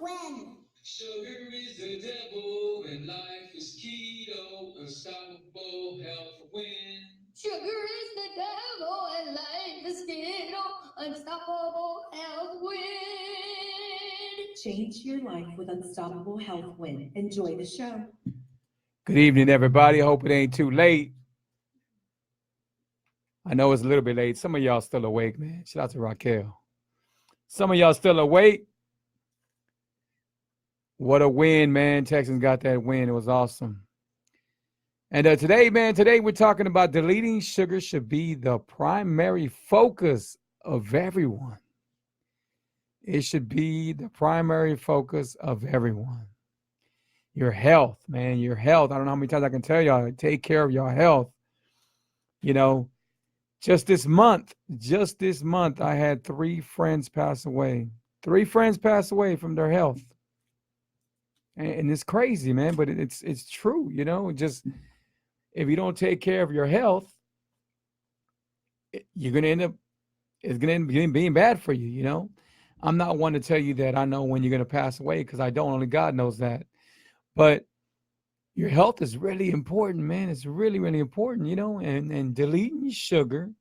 When? Sugar is the devil and life is keto. Unstoppable health win. Sugar is the devil and life is keto. Unstoppable health win. Change your life with Unstoppable Health Win. Enjoy the show. Good evening, everybody. Hope it ain't too late. I know it's a little bit late. Some of y'all still awake, man. Shout out to Raquel. Some of y'all still awake. What a win, man. Texans got that win. It was awesome. And today we're talking about deleting sugar should be the primary focus of everyone. It should be the primary focus of everyone. Your health, man, your health. I don't know how many times I can tell y'all, take care of your health. You know, just this month, I had 3 friends pass away. 3 friends pass away from their health. And it's crazy, man, but it's true, you know. Just if you don't take care of your health, you're gonna end up it's gonna end up being bad for you, you know. I'm not one to tell you that I know when you're gonna pass away because I don't. Only God knows that. But your health is really important, man. It's really, really important, you know. And deleting sugar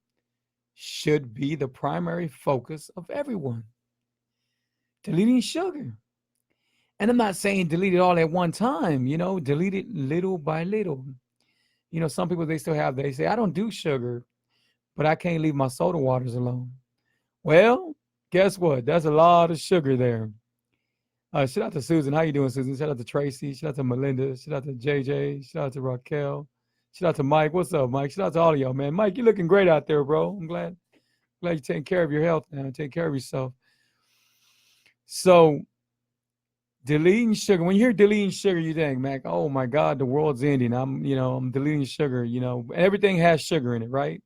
should be the primary focus of everyone. Deleting sugar. And I'm not saying delete it all at one time, you know, delete it little by little. You know, some people, they say, I don't do sugar, but I can't leave my soda waters alone. Well, guess what? There's a lot of sugar there. Shout out to Susan. How you doing, Susan? Shout out to Tracy. Shout out to Melinda. Shout out to JJ. Shout out to Raquel. Shout out to Mike. What's up, Mike? Shout out to all of y'all, man. Mike, you're looking great out there, bro. I'm glad you're taking care of your health, man. Take care of yourself. So, deleting sugar. When you hear deleting sugar, you think, Mac, oh my God, the world's ending. I'm deleting sugar, you know, everything has sugar in it, right?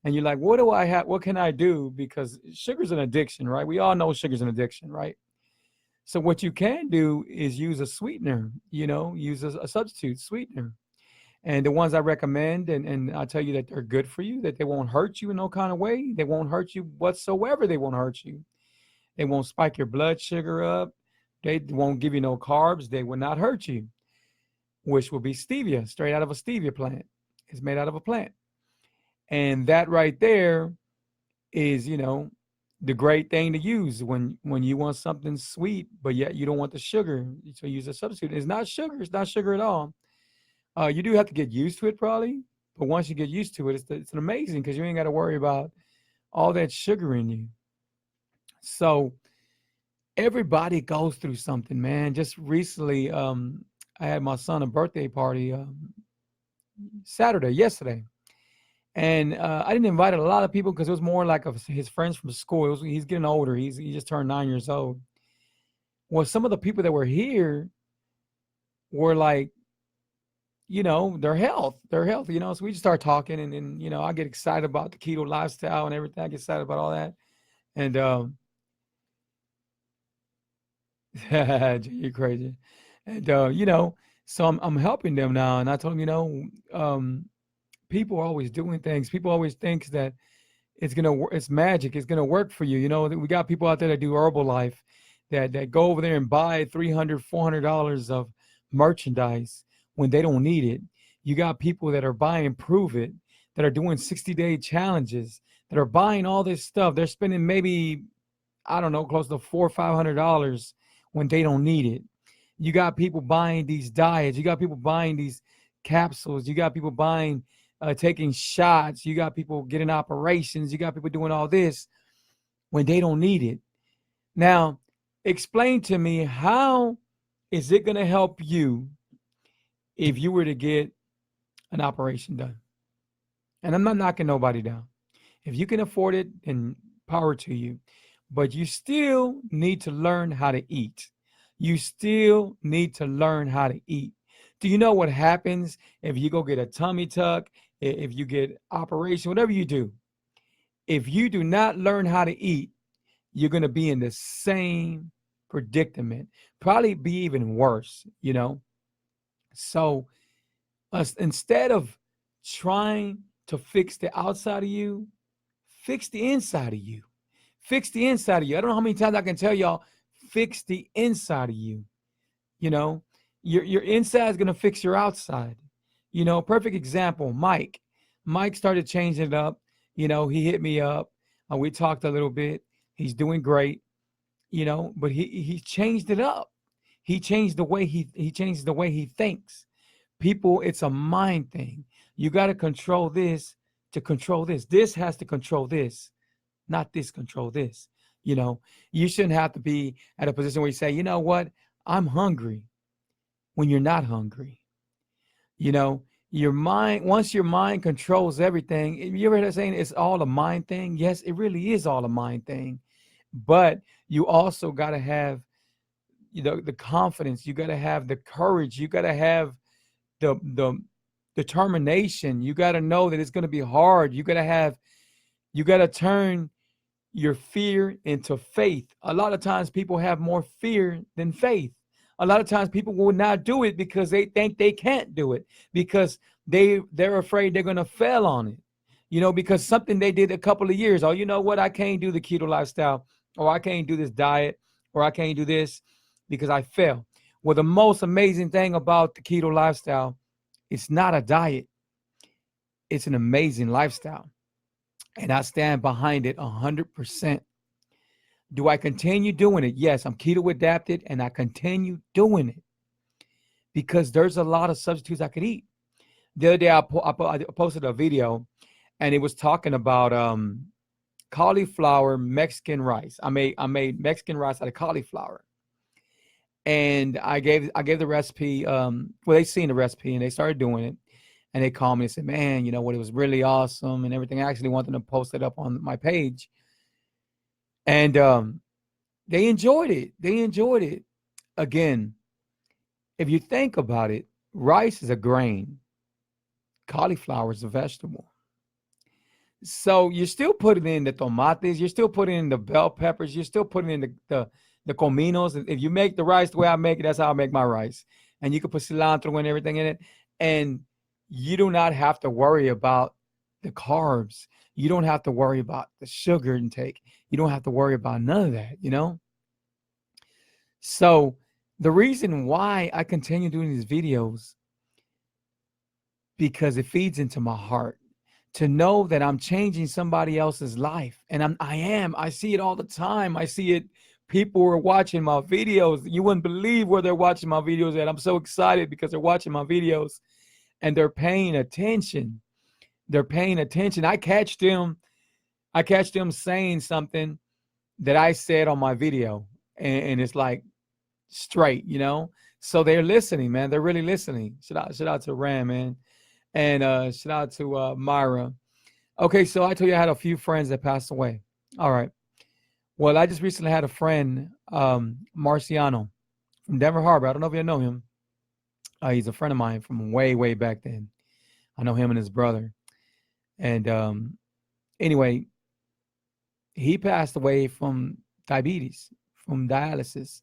And you're like, what do I have? What can I do? Because sugar's an addiction, right? We all know sugar's an addiction, right? So what you can do is use a sweetener, you know, use a substitute sweetener. And the ones I recommend, and I tell you that they're good for you, that they won't hurt you in no kind of way. They won't hurt you whatsoever. They won't hurt you. They won't spike your blood sugar up. They won't give you no carbs. They will not hurt you, which will be stevia, straight out of a stevia plant. It's made out of a plant. And that right there is, you know, the great thing to use when you want something sweet, but yet you don't want the sugar. So use a substitute. It's not sugar. It's not sugar at all. You do have to get used to it probably. But once you get used to it, it's amazing because you ain't got to worry about all that sugar in you. So everybody goes through something, man. Just recently, I had my son a birthday party yesterday. And I didn't invite a lot of people because it was more like his friends from school. He's getting older. He just turned 9 years old. Well, some of the people that were here were like, you know, their health, you know. So we just start talking and you know, I get excited about the keto lifestyle and everything. I get excited about all that. And you're crazy. And you know, so I'm helping them now. And I told them, you know, people are always doing things. People always think that it's magic. It's gonna work for you. You know, we got people out there that do Herbalife that go over there and buy $300, $400 of merchandise when they don't need it. You got people that are buying Prove It, that are doing 60-day challenges, that are buying all this stuff. They're spending maybe, I don't know, close to $400 or $500 when they don't need it. You got people buying these diets. You got people buying these capsules. You got people buying, taking shots. You got people getting operations. You got people doing all this when they don't need it. Now, explain to me, how is it going to help you if you were to get an operation done? And I'm not knocking nobody down. If you can afford it, then power to you. But you still need to learn how to eat. You still need to learn how to eat. Do you know what happens if you go get a tummy tuck, if you get operation, whatever you do? If you do not learn how to eat, you're going to be in the same predicament, probably be even worse, you know? So instead of trying to fix the outside of you, fix the inside of you. Fix the inside of you. I don't know how many times I can tell y'all, fix the inside of you. You know, your inside is going to fix your outside. You know, perfect example, Mike. Mike started changing it up. You know, he hit me up. We talked a little bit. He's doing great, you know, but he changed it up. He changed the way he changed the way he thinks. People, it's a mind thing. You got to control this to control this. This has to control this, not this control this. You know, you shouldn't have to be at a position where you say, you know what, I'm hungry when you're not hungry. You know, your mind, once your mind controls everything, you ever heard that saying it's all a mind thing? Yes, it really is all a mind thing. But you also got to have, you know, the confidence. You got to have the courage. You got to have the determination. You got to know that it's going to be hard. You got to turn your fear into faith. A lot of times people have more fear than faith. A lot of times people will not do it because they think they can't do it, because they're afraid they're going to fail on it. You know, because something they did a couple of years, oh, you know what, I can't do the keto lifestyle, or I can't do this diet, or I can't do this because I fail. Well, the most amazing thing about the keto lifestyle, it's not a diet. It's an amazing lifestyle. And I stand behind it 100%. Do I continue doing it? Yes, I'm keto adapted and I continue doing it because there's a lot of substitutes I could eat. The other day I posted a video and it was talking about cauliflower Mexican rice. I made Mexican rice out of cauliflower. And I gave the recipe. Well, they seen the recipe and they started doing it. And they called me and said, man, you know what, it was really awesome and everything. I actually wanted to post it up on my page. And they enjoyed it. They enjoyed it. Again, if you think about it, rice is a grain. Cauliflower is a vegetable. So you're still putting in the tomates. You're still putting in the bell peppers. You're still putting in the cominos. If you make the rice the way I make it, that's how I make my rice. And you can put cilantro and everything in it. And you do not have to worry about the carbs. You don't have to worry about the sugar intake. You don't have to worry about none of that, you know? So the reason why I continue doing these videos, because it feeds into my heart to know that I'm changing somebody else's life. And I see it all the time. I see it. People are watching my videos. You wouldn't believe where they're watching my videos at. I'm so excited because they're watching my videos and they're paying attention. They're paying attention. I catch them saying something that I said on my video, and it's like straight, you know? So they're listening, man. They're really listening. Shout out to Ram, man. And shout out to Myra. Okay, so I told you I had a few friends that passed away. All right. Well, I just recently had a friend, Marciano from Denver Harbor. I don't know if you know him. He's a friend of mine from way, way back then. I know him and his brother. And anyway, he passed away from diabetes, from dialysis.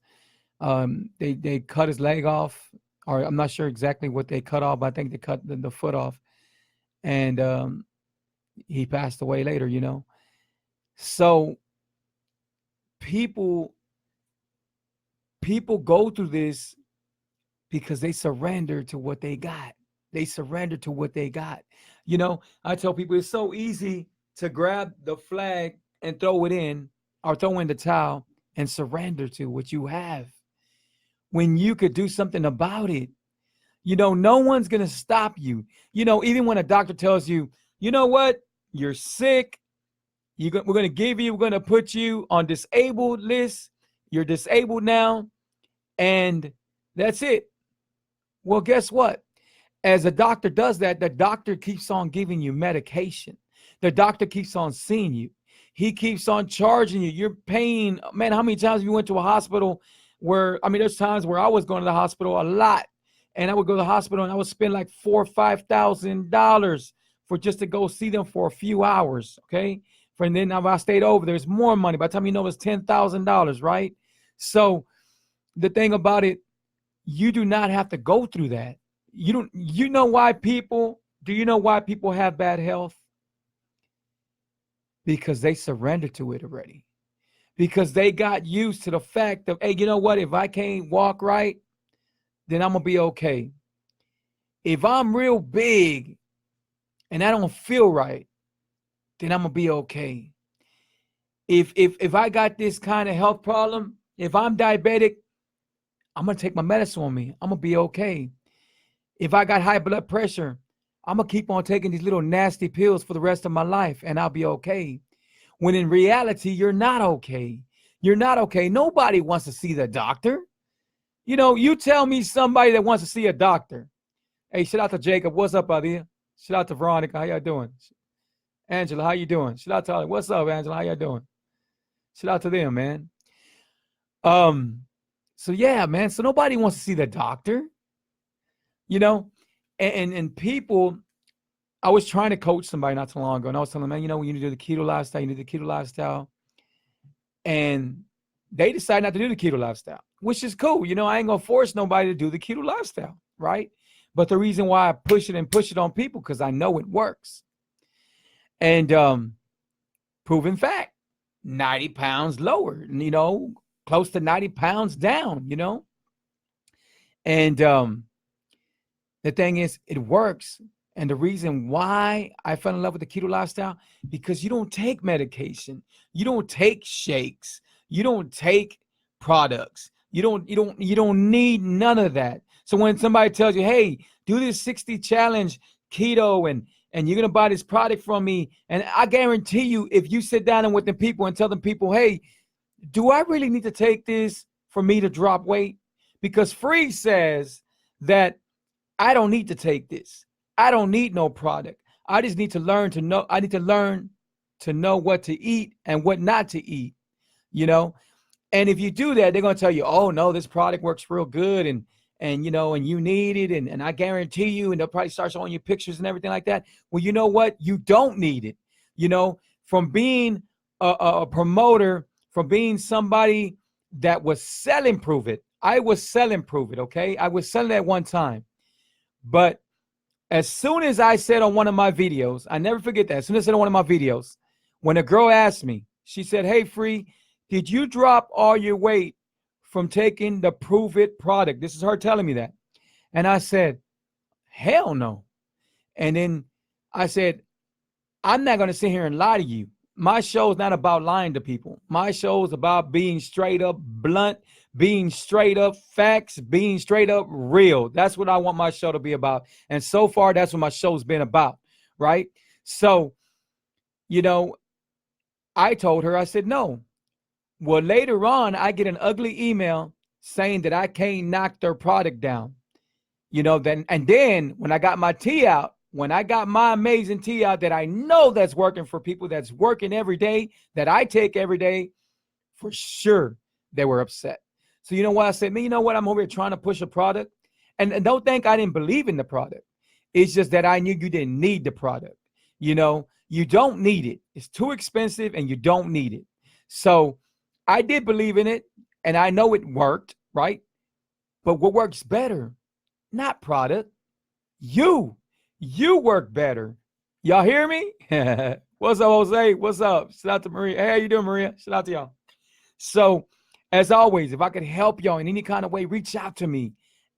They cut his leg off, or I'm not sure exactly what they cut off, but I think they cut the foot off. And he passed away later, you know. So people go through this because they surrender to what they got. They surrender to what they got. You know, I tell people it's so easy to grab the flag and throw it in, or throw in the towel and surrender to what you have, when you could do something about it. You know, no one's going to stop you. You know, even when a doctor tells you, you know what, you're sick, we're going to put you on disabled list. You're disabled now. And that's it. Well, guess what? As a doctor does that, the doctor keeps on giving you medication. The doctor keeps on seeing you. He keeps on charging you. You're paying, man, how many times have you went to a hospital where, I mean, there's times where I was going to the hospital a lot, and I would go to the hospital and I would spend like $4,000 or $5,000 for just to go see them for a few hours. Okay. And then if I stayed over, there's more money. By the time you know, it's $10,000, right? So the thing about it, you do not have to go through that. Do you know why people have bad health? Because they surrender to it already. because they got used to the fact of, hey, you know what? If I can't walk right, then I'm gonna be okay. If I'm real big and I don't feel right, then I'm gonna be okay. If I got this kind of health problem, if I'm diabetic, I'm gonna take my medicine on me. I'm gonna be okay. If I got high blood pressure, I'm gonna keep on taking these little nasty pills for the rest of my life and I'll be okay. When in reality, you're not okay. You're not okay. Nobody wants to see the doctor. You know, you tell me somebody that wants to see a doctor. Hey, shout out to Jacob. What's up, Adia? Shout out to Veronica. How y'all doing? Angela, how you doing? Shout out to Ali. What's up, Angela? How y'all doing? Shout out to them, man. So yeah, man. So nobody wants to see the doctor, you know, and people. I was trying to coach somebody not too long ago, and I was telling them, man, you know, when you need to do the keto lifestyle, you need the keto lifestyle, and they decide not to do the keto lifestyle, which is cool. You know, I ain't gonna force nobody to do the keto lifestyle, right? But the reason why I push it on people because I know it works, and proven fact, 90 pounds lower, you know, close to 90 pounds down, you know, and the thing is, it works. And the reason why I fell in love with the keto lifestyle, because you don't take medication, you don't take shakes, you don't take products, you don't need none of that. So when somebody tells you, hey, do this 60 challenge keto and you're gonna buy this product from me, and I guarantee you, if you sit down and with the people and tell them people, hey, do I really need to take this for me to drop weight? Because Free says that I don't need to take this. I don't need no product. I just need to learn to know. I need to learn to know what to eat and what not to eat, you know? And if you do that, they're going to tell you, oh no, this product works real good. And, you know, and you need it. And I guarantee you, and they'll probably start showing you pictures and everything like that. Well, you know what? You don't need it. You know, from being a promoter, from being somebody that was selling Prove It. I was selling Prove It. Okay. I was selling at one time, but as soon as I said on one of my videos, I never forget that. As soon as I said on one of my videos, when a girl asked me, she said, hey, Free, did you drop all your weight from taking the Prove It product? This is her telling me that. And I said, hell no. And then I said, I'm not going to sit here and lie to you. My show is not about lying to people. My show is about being straight up blunt, being straight up facts, being straight up real. That's what I want my show to be about. And so far, that's what my show's been about, right? So, you know, I told her, I said, no. Well, later on, I get an ugly email saying that I can't knock their product down. You know, and then when I got my tea out, when I got my amazing tea out that I know that's working for people, that's working every day, that I take every day, for sure, they were upset. So you know what I said? Man, you know what? I'm over here trying to push a product. And don't think I didn't believe in the product. It's just that I knew you didn't need the product. You know, you don't need it. It's too expensive and you don't need it. So I did believe in it and I know it worked, right? But what works better? Not product. You work better. Y'all hear me? What's up, Jose? What's up? Shout out to Maria. Hey, how you doing, Maria? Shout out to y'all. So, as always, if I could help y'all in any kind of way, reach out to me.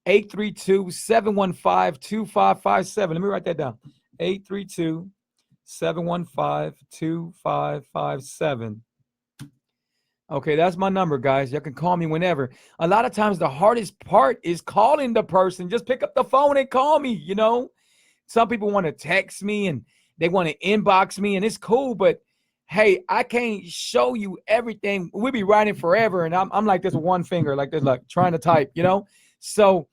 832-715-2557. Let me write that down. 832-715-2557. Okay, that's my number, guys. Y'all can call me whenever. A lot of times the hardest part is calling the person. Just pick up the phone and call me, you know. Some people want to text me and they want to inbox me, and it's cool, but hey, I can't show you everything. We'll be writing forever, and I'm like this with one finger, like this, like trying to type, you know? So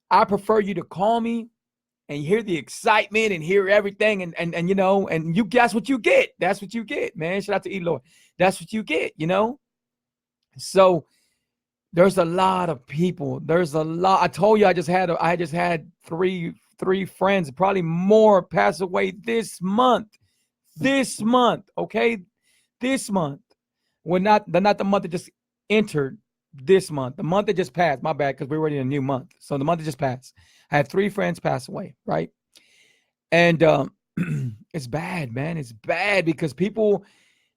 I prefer you to call me and hear the excitement and hear everything, and you know, and you guess what you get. That's what you get, man. Shout out to Eloy. That's what you get, you know? So there's a lot of people. There's a lot. I told you I just had three friends, probably more, pass away this month. Okay, this month. Well, not the month that just entered. This month, the month that just passed. My bad, because we're already in a new month. So the month that just passed, I had 3 friends pass away, right? And it's bad, man. It's bad because people,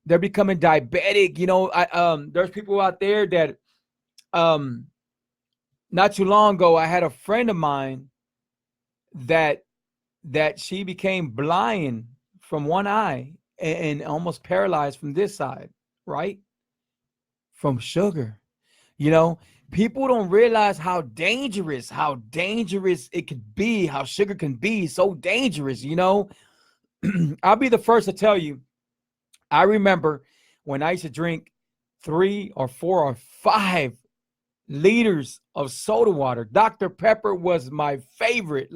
they're becoming diabetic. There's people out there that not too long ago, I had a friend of mine that she became blind from one eye and almost paralyzed from this side, right? From sugar. People don't realize how dangerous it could be, how sugar can be so dangerous. I'll be the first to tell you, I remember when I used to drink 3 or 4 or 5 liters of soda water. Dr. Pepper was my favorite,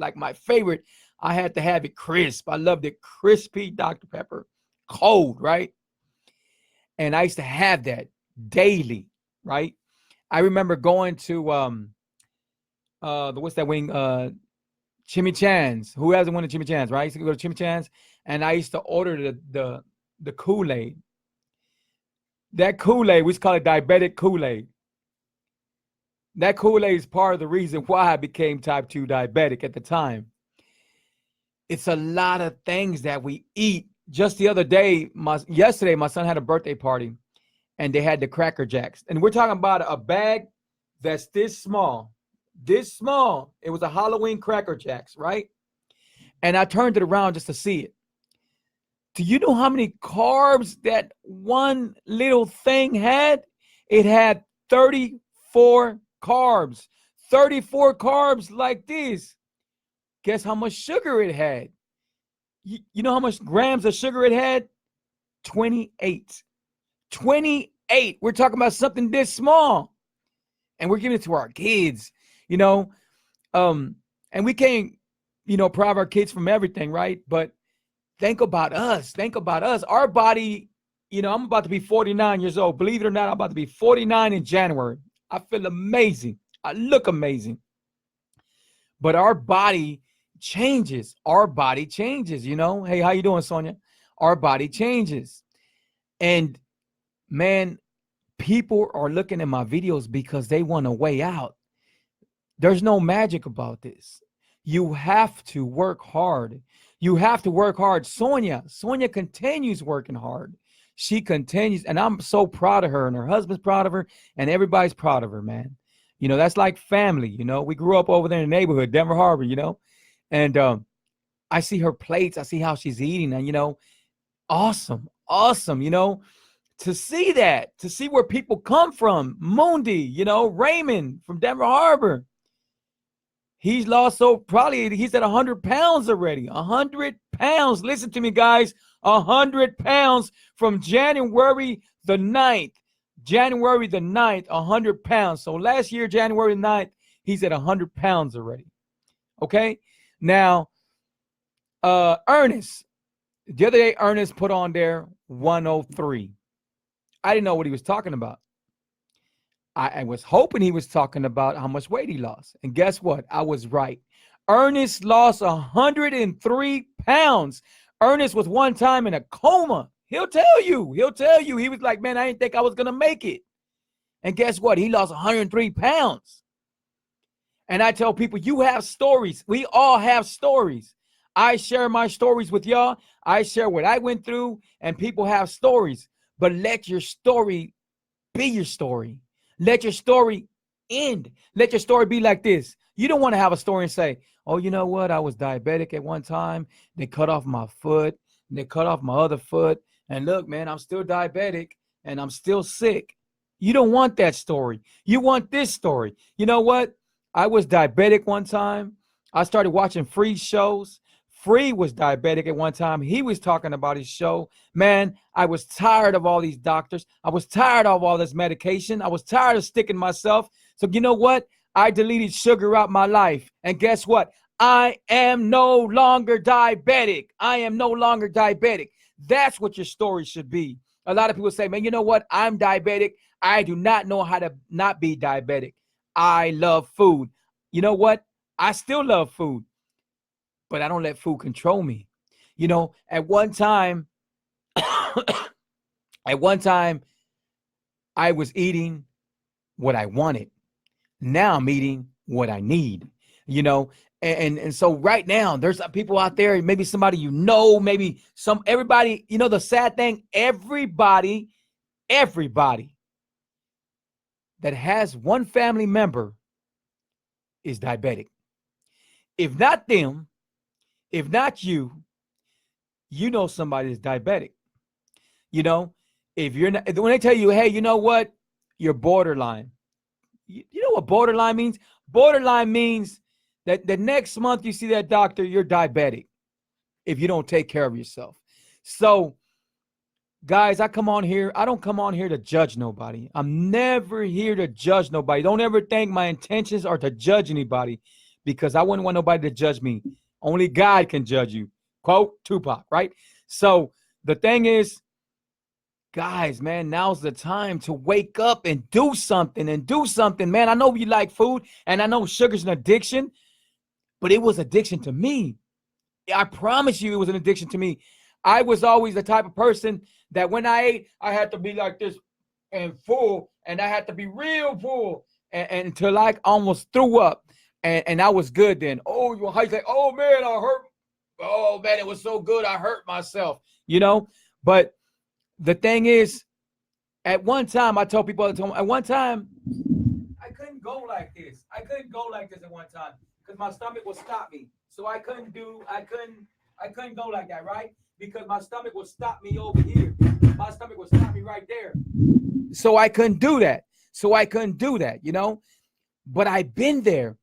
I had to have it crisp. I loved it crispy, Dr. Pepper, cold, right? And I used to have that daily, right? I remember going to what's that wing? Chimichan's. Who hasn't won a Chimichan's, right? I used to go to Chimichan's, and I used to order the Kool-Aid. That Kool-Aid, we used to call it diabetic Kool-Aid. That Kool-Aid is part of the reason why I became type 2 diabetic at the time. It's a lot of things that we eat. Just the other day, yesterday, my son had a birthday party, and they had the Cracker Jacks. And we're talking about a bag that's this small. This small. It was a Halloween Cracker Jacks, right? And I turned it around just to see it. Do you know how many carbs that one little thing had? It had 34 carbs. 34 carbs like this. Guess how much sugar it had? You know how much grams of sugar it had? 28. 28. We're talking about something this small. And we're giving it to our kids, and we can't, deprive our kids from everything, right? But think about us. Our body, I'm about to be 49 years old. Believe it or not, I'm about to be 49 in January. I feel amazing. I look amazing. But our body changes. Hey, how you doing, Sonia? Our body changes. And man, people are looking at my videos because they want a way out. There's no magic about this. You have to work hard. Sonia continues working hard. She continues, and I'm so proud of her, and her husband's proud of her, and everybody's proud of her, man. That's like family. We grew up over there in the neighborhood, Denver Harbor, and I see her plates. I see how she's eating, and awesome. To see where people come from. Mundi, Raymond from Denver Harbor. He's lost, he's at 100 pounds already. 100 pounds. Listen to me, guys. 100 pounds from January the 9th. 100 pounds. So last year, January 9th, he's at 100 pounds already. Okay? Now, Ernest. The other day, Ernest put on there 103. I didn't know what he was talking about. I was hoping he was talking about how much weight he lost. And guess what? I was right. Ernest lost 103 pounds. Ernest was one time in a coma. He'll tell you. He was like, man, I didn't think I was going to make it. And guess what? He lost 103 pounds. And I tell people, you have stories. We all have stories. I share my stories with y'all. I share what I went through, and people have stories. But let your story be your story. Let your story end. Let your story be like this. You don't want to have a story and say, oh, you know what? I was diabetic at one time. They cut off my foot. They cut off my other foot. And look, man, I'm still diabetic and I'm still sick. You don't want that story. You want this story. You know what? I was diabetic one time. I started watching Free's shows. Free was diabetic at one time. He was talking about his show. Man, I was tired of all these doctors. I was tired of all this medication. I was tired of sticking myself. So you know what? I deleted sugar out my life. And guess what? I am no longer diabetic. That's what your story should be. A lot of people say, man, you know what? I'm diabetic. I do not know how to not be diabetic. I love food. You know what? I still love food. But I don't let food control me. At one time, I was eating what I wanted. Now I'm eating what I need. you know. And so right now there's people out there, maybe somebody, you know, maybe everybody, you know, the sad thing, everybody that has one family member is diabetic. If not them, if not you, you know somebody is diabetic. You know, if you're not, when they tell you, hey, you know what, you're borderline. You know what borderline means? Borderline means that the next month you see that doctor, you're diabetic if you don't take care of yourself. So, guys, I don't come on here to judge nobody. I'm never here to judge nobody. Don't ever think my intentions are to judge anybody, because I wouldn't want nobody to judge me. Only God can judge you. Quote Tupac, right? So the thing is, guys, man, now's the time to wake up and do something, man. I know you like food, and I know sugar's an addiction, but it was addiction to me. I promise you it was an addiction to me. I was always the type of person that when I ate, I had to be like this and full, and I had to be real full, and until I almost threw up, and I was good then. Oh, you say, oh man, I hurt. Oh man, it was so good, I hurt myself, you know. But the thing is, at one time, I told people all the time, at one time, I couldn't go like this. I couldn't go like this at one time because my stomach would stop me. So I couldn't go like that, right? Because my stomach would stop me over here. My stomach would stop me right there. So I couldn't do that. You know? But I've been there.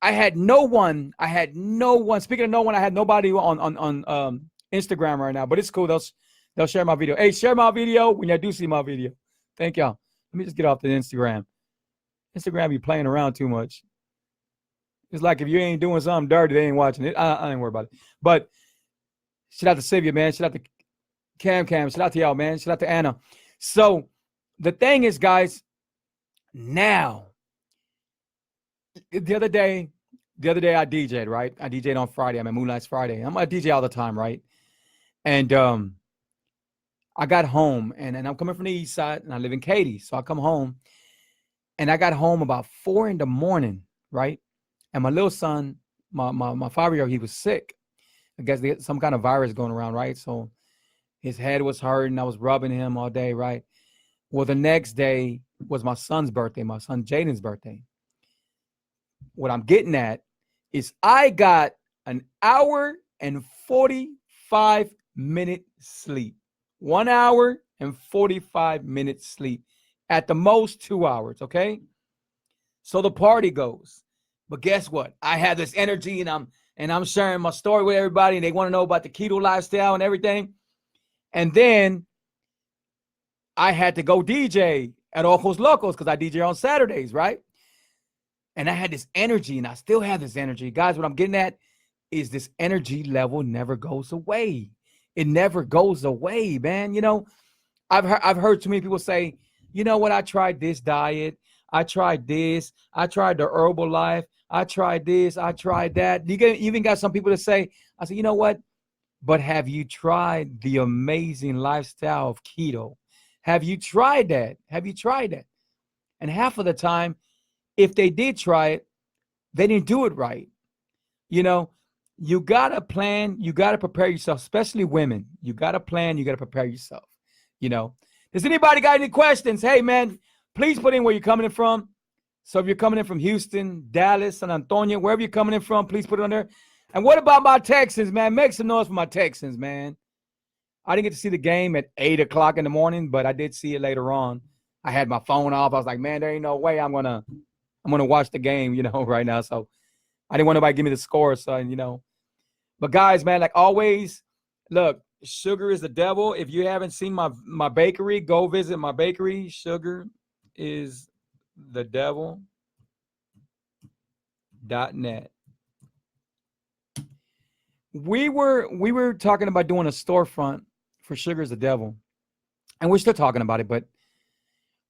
I had no one. Speaking of no one, I had nobody on Instagram right now, but it's cool. They'll share my video. Hey, share my video when you do see my video. Thank y'all. Let me just get off the Instagram. Instagram be playing around too much. It's like if you ain't doing something dirty, they ain't watching it. I ain't worried about it. But shout out to Sylvia, man. Shout out to Cam. Shout out to y'all, man. Shout out to Anna. So the thing is, guys, now, the other day I DJ'd, right? I DJ'd on Friday. I'm at Moonlight's Friday. I'm a DJ all the time, right? And I got home, and I'm coming from the east side, and I live in Katy. So I come home, and I got home about 4 a.m, right? And my little son, my 5-year-old, he was sick. I guess they had some kind of virus going around, right? So his head was hurting. I was rubbing him all day, right? Well, the next day was my son's birthday, my son Jaden's birthday. What I'm getting at is I got an hour and 45-minute sleep. 1 hour and 45 minutes sleep. At the most 2 hours, okay? So the party goes. But guess what? I have this energy, and I'm sharing my story with everybody, and they want to know about the keto lifestyle and everything. And then I had to go DJ at Ojos Locos because I DJ on Saturdays, right? And I had this energy, and I still have this energy. Guys, what I'm getting at is this energy level never goes away. It never goes away, man. You know, I've heard too many people say, you know what, I tried this diet. I tried this. I tried the Herbalife. I tried this. I tried that. You even got some people that say, I said, you know what? But have you tried the amazing lifestyle of keto? Have you tried that? And half of the time, if they did try it, they didn't do it right. You know, you got to plan. You got to prepare yourself, especially women. You got to plan. You got to prepare yourself. You know, does anybody got any questions? Hey, man, please put in where you're coming in from. So if you're coming in from Houston, Dallas, San Antonio, wherever you're coming in from, please put it on there. And what about my Texans, man? Make some noise for my Texans, man. I didn't get to see the game at 8 o'clock in the morning, but I did see it later on. I had my phone off. I was like, man, there ain't no way I'm gonna watch the game, you know, right now. So I didn't want nobody to give me the score, so you know. But guys, man, like always, look, sugar is the devil. If you haven't seen my bakery, go visit my bakery. Sugar is the devil.net. We were talking about doing a storefront for Sugar is the Devil, and we're still talking about it, but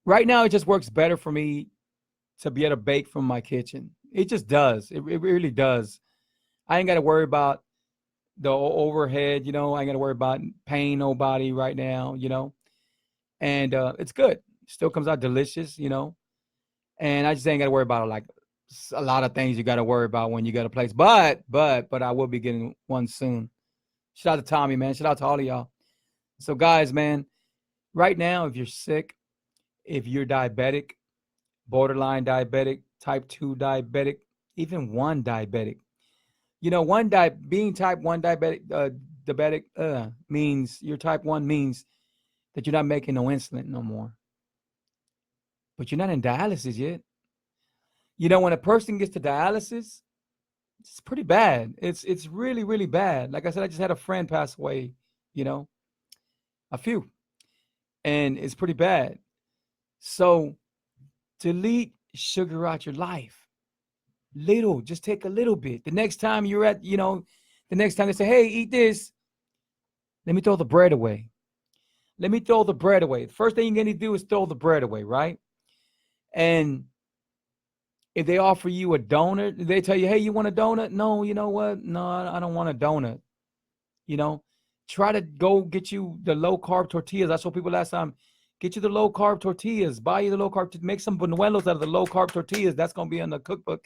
right now it just works better for me to be able to bake from my kitchen. It just does. It really does. I ain't got to worry about the overhead, you know. I ain't got to worry about paying nobody right now, you know. And it's good. Still comes out delicious, you know. And I just ain't got to worry about like a lot of things you got to worry about when you get a place. But I will be getting one soon. Shout out to Tommy, man. Shout out to all of y'all. So guys, man, right now, if you're sick, if you're diabetic, borderline diabetic, type 2 diabetic, even 1 diabetic, you know, being type 1 diabetic, means you're type 1 means that you're not making no insulin no more. But you're not in dialysis yet. You know, when a person gets to dialysis, it's pretty bad. It's really, really bad. Like I said, I just had a friend pass away, you know, a few, and it's pretty bad. So delete sugar out your life. Just take a little bit. The next time you're at, you know, the next time they say, hey, eat this, let me throw the bread away. Let me throw the bread away. The first thing you're going to do is throw the bread away, right? And if they offer you a donut, they tell you, hey, you want a donut? No, you know what? No, I don't want a donut. You know, try to go get you the low carb tortillas. I told people last time, get you the low carb tortillas, buy you the low carb, make some buñuelos out of the low carb tortillas. That's going to be in the cookbook.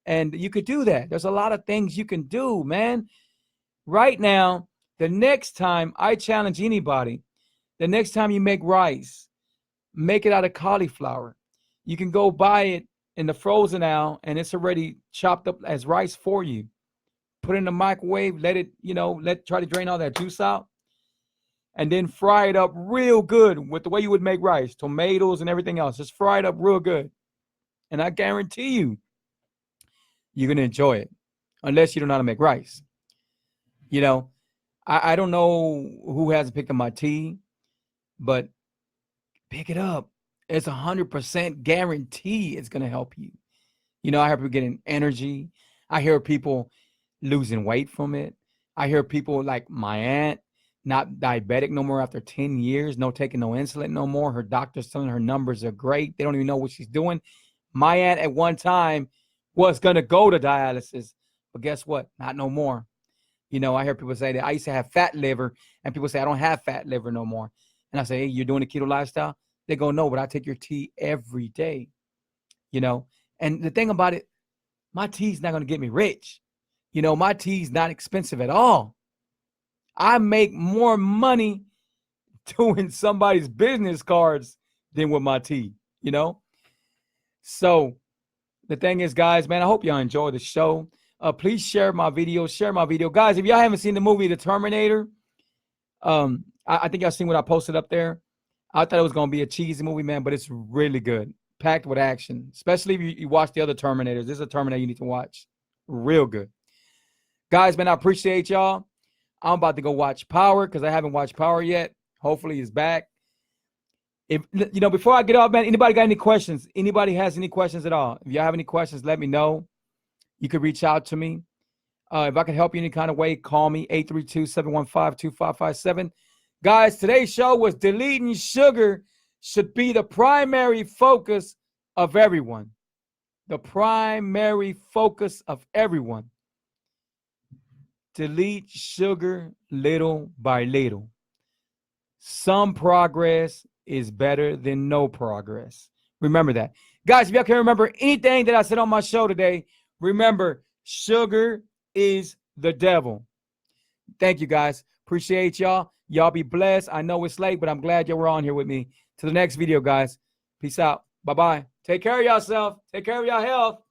And you could do that. There's a lot of things you can do, man. Right now, the next time, I challenge anybody, the next time you make rice, make it out of cauliflower. You can go buy it in the frozen aisle, and it's already chopped up as rice for you. Put it in the microwave, let it, you know, try to drain all that juice out, and then fry it up real good with the way you would make rice, tomatoes and everything else. Just fry it up real good. And I guarantee you, you're going to enjoy it, unless you don't know how to make rice. You know, I don't know who hasn't picked up my tea, but pick it up. It's 100% guarantee it's going to help you. You know, I hear people getting energy. I hear people losing weight from it. I hear people like my aunt, not diabetic no more after 10 years, no taking no insulin no more. Her doctor's telling her numbers are great. They don't even know what she's doing. My aunt at one time was going to go to dialysis, but guess what? Not no more. You know, I hear people say that I used to have fat liver, and people say I don't have fat liver no more. And I say, hey, you're doing a keto lifestyle? They go, no, but I take your tea every day, you know? And the thing about it, my tea's not going to get me rich. You know, my tea's not expensive at all. I make more money doing somebody's business cards than with my tea, you know? So the thing is, guys, man, I hope y'all enjoy the show. Please share my video. Guys, if y'all haven't seen the movie The Terminator, I think y'all seen what I posted up there. I thought it was going to be a cheesy movie, man, but it's really good. Packed with action, especially if you watch the other Terminators. This is a Terminator you need to watch. Real good. Guys, man, I appreciate y'all. I'm about to go watch Power because I haven't watched Power yet. Hopefully it's back. If you know, before I get off, man, anybody got any questions? Anybody has any questions at all? If y'all have any questions, let me know. You could reach out to me. If I can help you any kind of way, call me, 832-715-2557. Guys, today's show was deleting sugar should be the primary focus of everyone. The primary focus of everyone. Delete sugar little by little. Some progress is better than no progress. Remember that. Guys, if y'all can remember anything that I said on my show today, remember, sugar is the devil. Thank you, guys. Appreciate y'all. Y'all be blessed. I know it's late, but I'm glad y'all were on here with me. To the next video, guys. Peace out. Bye-bye. Take care of yourself. Take care of your health.